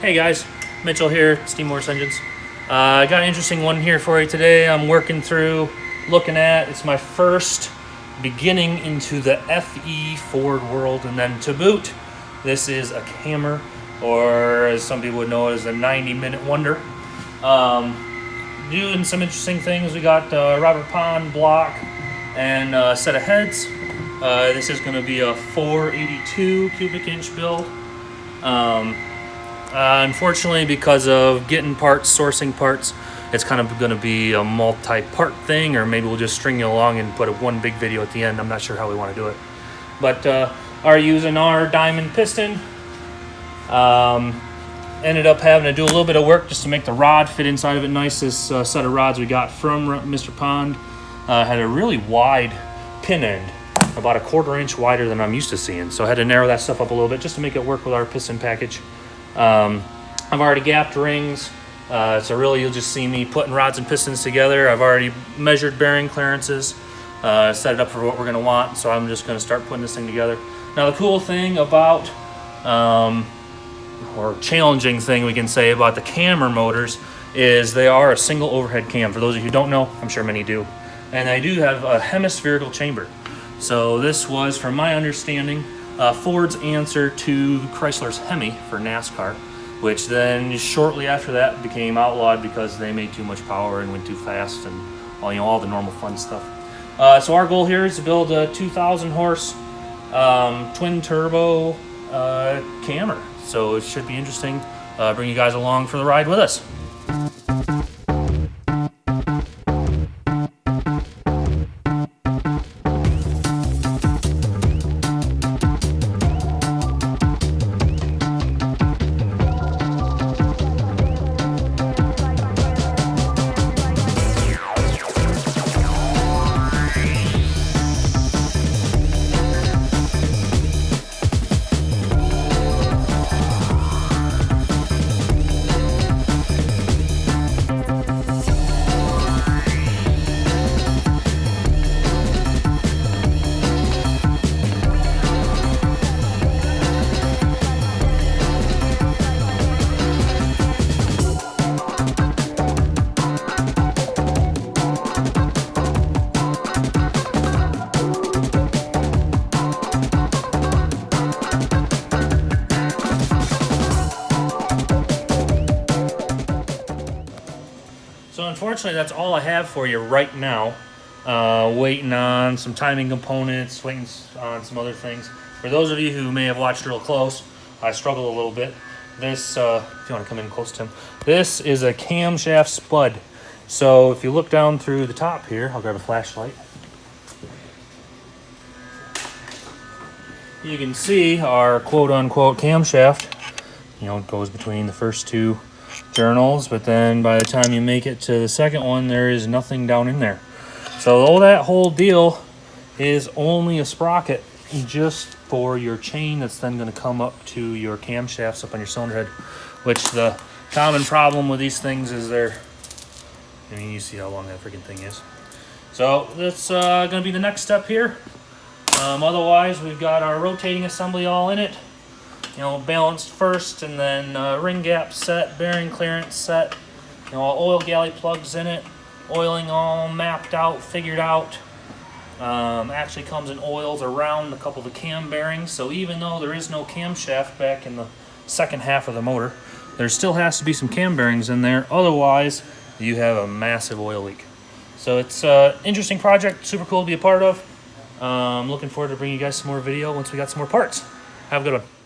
Hey guys, Mitchell here, Steam Wars Engines. I got an interesting one here for you today. I'm working through, looking at, it's my first beginning into the FE Ford world, and then to boot, this is a Cammer, or as some people would know it as a 90-minute wonder. Doing some interesting things. We got Robert Pond block and a set of heads. This is going to be a 482 cubic inch build. Unfortunately, because of getting parts, sourcing parts, it's kind of going to be a multi-part thing, or maybe we'll just string you along and put one big video at the end. I'm not sure how we want to do it. But are using our diamond piston. Ended up having to do a little bit of work just to make the rod fit inside of it nice. This set of rods we got from Mr. Pond had a really wide pin end, about a 1/4 inch wider than I'm used to seeing. So I had to narrow that stuff up a little bit just to make it work with our piston package. I've already gapped rings, so really you'll just see me putting rods and pistons together. I've already measured bearing clearances, set it up for what we're going to want, so I'm just going to start putting this thing together. Now the cool thing about, or challenging thing we can say about the Cammer motors is they are a single overhead cam. For those of you who don't know, I'm sure many do. And they do have a hemispherical chamber. So this was, from my understanding, Ford's answer to Chrysler's Hemi for NASCAR, which then shortly after that became outlawed because they made too much power and went too fast and all the normal fun stuff. So our goal here is to build a 2,000 horse twin turbo Cammer. So it should be interesting. Bring you guys along for the ride with us. So unfortunately, that's all I have for you right now. Waiting on some timing components, waiting on some other things. For those of you who may have watched real close, I struggled a little bit. This, if you want to come in close, Tim, this is a camshaft spud. So if you look down through the top here, I'll grab a flashlight. You can see our quote-unquote camshaft. It goes between the first two journals, but then by the time you make it to the second one, there is nothing down in there. So all that whole deal is only a sprocket just for your chain that's then going to come up to your camshafts up on your cylinder head, which the common problem with these things is you see how long that freaking thing is. So that's going to be the next step here. Otherwise, we've got our rotating assembly all in it. Balanced first, and then ring gap set, bearing clearance set, oil galley plugs in it, oiling all mapped out, figured out. Actually comes in oils around a couple of the cam bearings, so even though there is no camshaft back in the second half of the motor, there still has to be some cam bearings in there, otherwise you have a massive oil leak. So it's an interesting project, super cool to be a part of. Looking forward to bringing you guys some more video once we got some more parts. Have a good one.